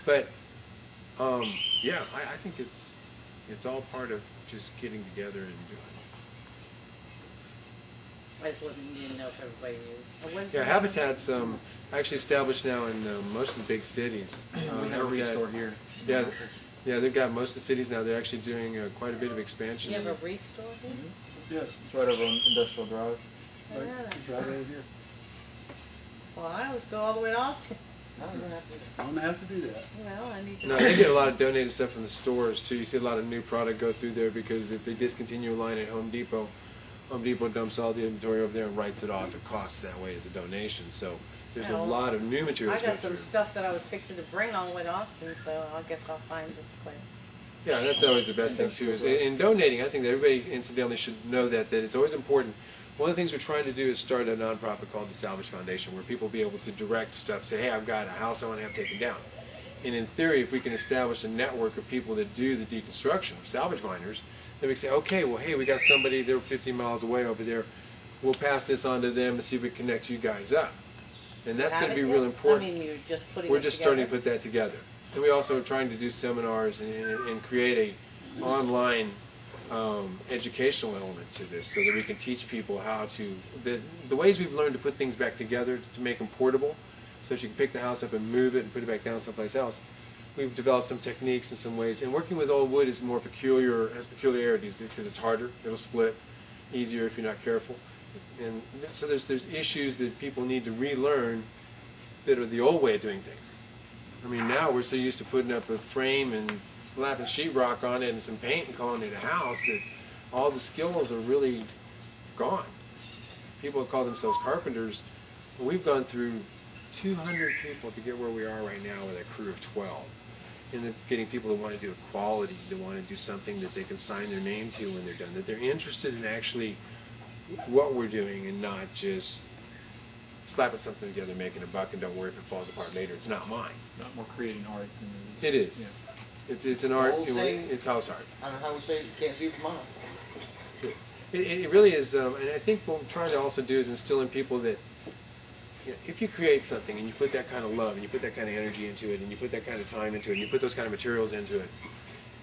But yeah, I think it's all part of just getting together and doing I just didn't know if everybody knew. it. Yeah, Habitat's actually established now in most of the big cities. We have a restore here. Yeah, yeah, they've got most of the cities now. They're actually doing quite a bit of expansion. You have a restore here? Yes, it's right over on Industrial Drive. Right. Right over here. Well, I always go all the way to Austin. I don't have to do that. Well, I need to. No, they get a lot of donated stuff from the stores too. You see a lot of new product go through there because if they discontinue a line at Home Depot dumps all the inventory over there and writes it off. It costs that way as a donation. So there's a Well, lot of new materials. I got go some through. stuff that I was fixing to bring all the way to Austin, so I guess I'll find this place. Yeah, that's always the best thing too. Is in donating, I think that everybody incidentally should know that it's always important. One of the things we're trying to do is start a nonprofit called the Salvage Foundation, where people will be able to direct stuff. Say, hey, I've got a house I want to have taken down. And in theory, if we can establish a network of people that do the deconstruction of salvage miners, then we can say, okay, well, hey, we got somebody, they're 15 miles away over there. We'll pass this on to them and see if we can connect you guys up. And that's going to be real important. I mean, you're just putting We're it just together. starting to put that together. And we also are trying to do seminars and create a online educational element to this so that we can teach people how to, the ways we've learned to put things back together to make them portable so that you can pick the house up and move it and put it back down someplace else. We've developed some techniques and some ways, and working with old wood is more has peculiarities because it's harder, it'll split easier if you're not careful. And so there's issues that people need to relearn that are the old way of doing things. I mean, now we're so used to putting up a frame and slapping sheetrock on it and some paint and calling it a house that all the skills are really gone. People call themselves carpenters. We've gone through 200 people to get where we are right now with a crew of 12. And getting people that want to do a quality, that want to do something that they can sign their name to when they're done, that they're interested in actually what we're doing and not just slapping something together, making a buck, and don't worry if it falls apart later. It's not mine. Not more creating art than it It is. Yeah. It's an art. old saying- It's house art. I don't know how we say it, you can't see with your mind. It really is, and I think what we're trying to also do is instill in people that if you create something and you put that kind of love and you put that kind of energy into it and you put that kind of time into it and you put those kind of materials into it,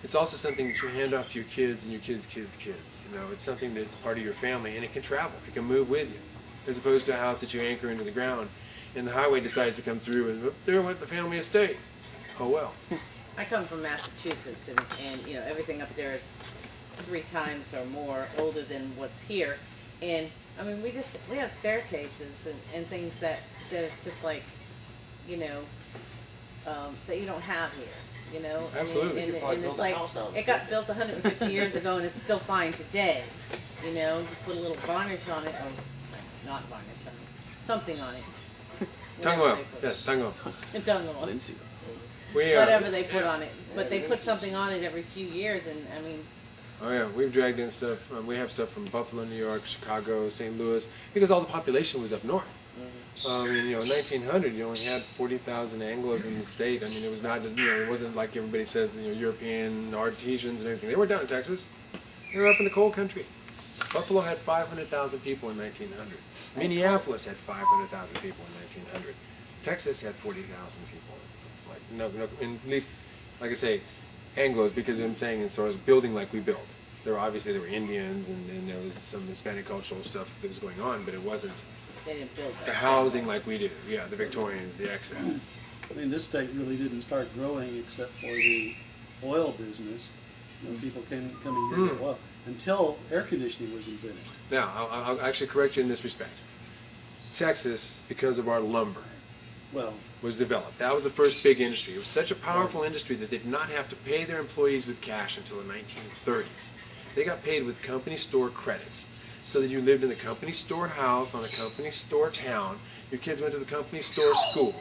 it's also something that you hand off to your kids and your kids' kids' kids. You know, it's something that's part of your family and it can travel. It can move with you, as opposed to a house that you anchor into the ground and the highway decides to come through and there went the family estate. Oh well. I come from Massachusetts, and you know, everything up there is 3 times or more older than what's here. And I mean, we have staircases and things that it's just like, you know, that you don't have here. You know, Absolutely. and, You could probably and build it's a like house out of it it. got built 150 years ago, and it's still fine today. You know, you put a little varnish on it, or not varnish on it, something on it. Tongue Whatever oil. they put. Yes, tongue oil. Tongue oil. We, Whatever they put on it, but they put something on it every few years, and I mean, Oh yeah, we've dragged in stuff. We have stuff from Buffalo, New York, Chicago, St. Louis, because all the population was up north. In 1900, you only had 40,000 Anglos in the state. I mean, it was not, it wasn't like everybody says, European artisans and everything. They weren't down in Texas. They were up in the coal country. Buffalo had 500,000 people in 1900. Minneapolis had 500,000 people in 1900. Texas had 40,000 people. It's like, no, at least, like I say, Anglos, because I'm saying as far as building like we built. There were Indians and there was some Hispanic cultural stuff that was going on, but it wasn't they didn't build that. the housing like we do. Yeah, the Victorians, the excess. I mean, this state really didn't start growing except for the oil business when people came coming here to oil, until air conditioning was invented. Now, I'll actually correct you in this respect. Texas, because of our lumber, Well, was developed. That was the first big industry. It was such a powerful industry that they did not have to pay their employees with cash until the 1930s. They got paid with company store credits, so that you lived in the company store house on a company store town. Your kids went to the company store school,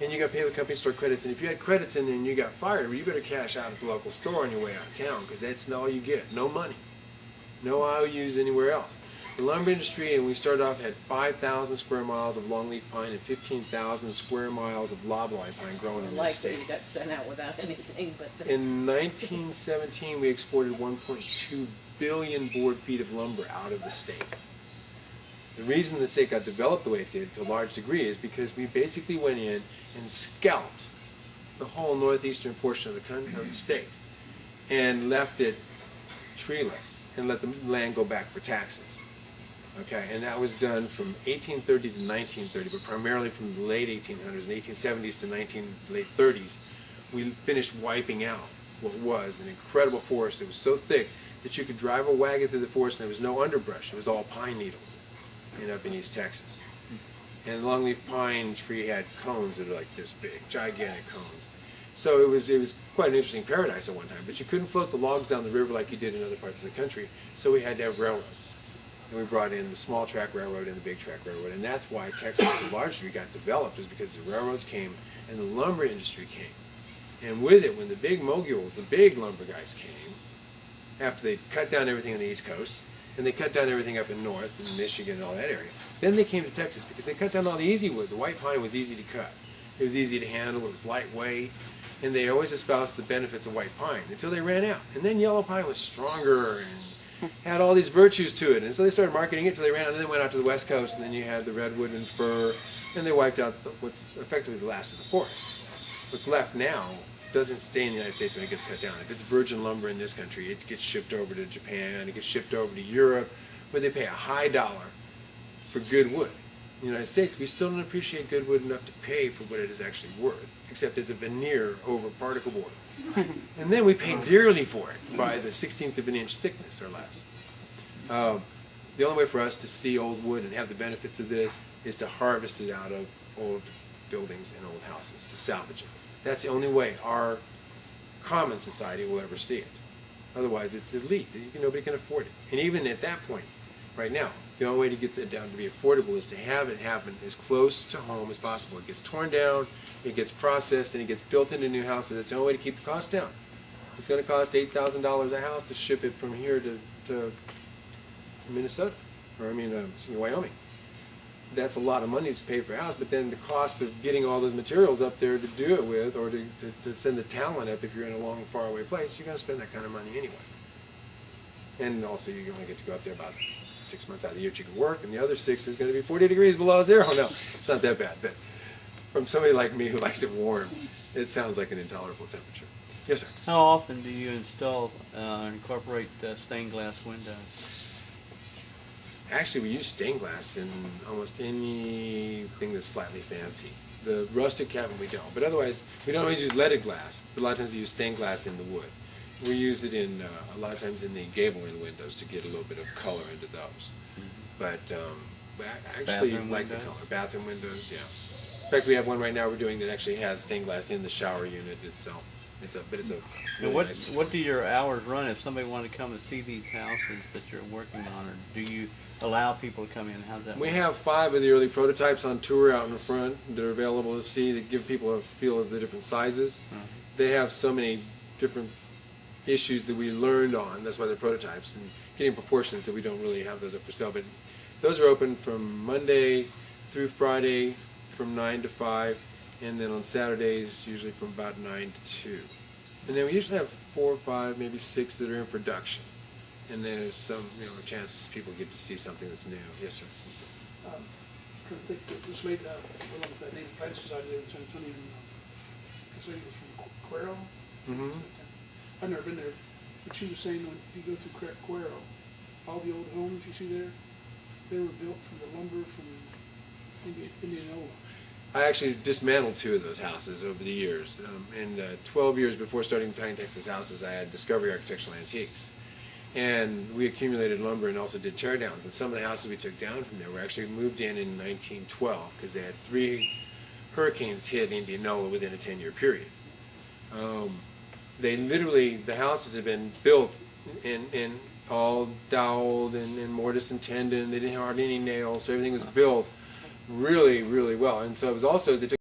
and you got paid with company store credits. And if you had credits in there and you got fired, well, you better cash out at the local store on your way out of town, because that's all you get. No money, no IOUs anywhere else. The lumber industry, and we started off, had 5,000 square miles of longleaf pine and 15,000 square miles of loblolly pine growing in the Like state. you got sent out without anything, but that's, In 1917, we exported 1.2 billion board feet of lumber out of the state. The reason the state got developed the way it did, to a large degree, is because we basically went in and scalped the whole northeastern portion of of the state and left it treeless and let the land go back for taxes. Okay, and that was done from 1830 to 1930, but primarily from the late 1800s and 1870s to late 30s. We finished wiping out what was an incredible forest. It was so thick that you could drive a wagon through the forest and there was no underbrush. It was all pine needles up in East Texas. And the longleaf pine tree had cones that are like this big, gigantic cones. So it was quite an interesting paradise at one time, but you couldn't float the logs down the river like you did in other parts of the country, so we had to have railroads. And we brought in the small track railroad and the big track railroad, and that's why Texas largely got developed, is because the railroads came and the lumber industry came. And with it, when the big moguls, the big lumber guys came, after they cut down everything on the East Coast, and they cut down everything up in North, in Michigan and all that area, then they came to Texas because they cut down all the easy wood. The white pine was easy to cut. It was easy to handle, it was lightweight, and they always espoused the benefits of white pine until they ran out. And then yellow pine was stronger and had all these virtues to it, and so they started marketing it until they ran out, and then they went out to the West Coast, and then you had the redwood and fir, and they wiped out what's effectively the last of the forest. What's left now doesn't stay in the United States when it gets cut down. If it's virgin lumber in this country, it gets shipped over to Japan, it gets shipped over to Europe, where they pay a high dollar for good wood. In the United States, we still don't appreciate good wood enough to pay for what it is actually worth, except as a veneer over particle board. And then we pay dearly for it by the 16th of an inch thickness or less. The only way for us to see old wood and have the benefits of this is to harvest it out of old buildings and old houses, to salvage it. That's the only way our common society will ever see it. Otherwise, it's elite. Nobody can afford it. And even at that point, right now, the only way to get that down to be affordable is to have it happen as close to home as possible. It gets torn down, it gets processed, and it gets built into new houses. That's the only way to keep the cost down. It's going to cost $8,000 a house to ship it from here to Minnesota, or Wyoming. That's a lot of money to pay for a house, but then the cost of getting all those materials up there to do it with, or to send the talent up if you're in a long, far away place, you're going to spend that kind of money anyway. And also, you only get to go up there about 6 months out of the year that you can work, and the other 6 is going to be 40 degrees below zero. No, it's not that bad, but from somebody like me who likes it warm, it sounds like an intolerable temperature. Yes, sir? How often do you install and incorporate stained glass windows? Actually, we use stained glass in almost anything that's slightly fancy. The rustic cabin we don't, but otherwise we don't always use leaded glass, but a lot of times we use stained glass in the wood. We use it in a lot of times in the gable end windows to get a little bit of color into those. But I actually Bathroom like the windows? color. Bathroom windows, yeah. In fact, we have one right now we're doing that actually has stained glass in the shower unit itself. It's a Now, really nice what do your hours run if somebody wanted to come and see these houses that you're working on, or do you allow people to come in? How's that We work? have 5 of the early prototypes on tour out in the front that are available to see, that give people a feel of the different sizes. They have so many different issues that we learned on, that's why they're prototypes, and getting proportions that we don't really have those up for sale. But those are open from Monday through Friday from 9 to 5, and then on Saturdays usually from about 9 to 2. And then we usually have 4 or 5, maybe 6 that are in production. And there's some, chances people get to see something that's new. Yes, sir. Trying to think, this lady, that native plant society there in San Antonio, this lady was from Cuero. Mm-hmm. I've never been there, but she was saying when you go through Cuero, all the old homes you see there, they were built from the lumber from Indianola. I actually dismantled 2 of those houses over the years. 12 years before starting Tiny Texas Houses, I had Discovery Architectural Antiques. And we accumulated lumber and also did teardowns. And some of the houses we took down from there were actually moved in 1912 because they had 3 hurricanes hit Indianola within a 10-year period. The houses had been built in all doweled and mortise and tendon. They didn't have hardly any nails, so everything was built really, really well. And so it was also, as they took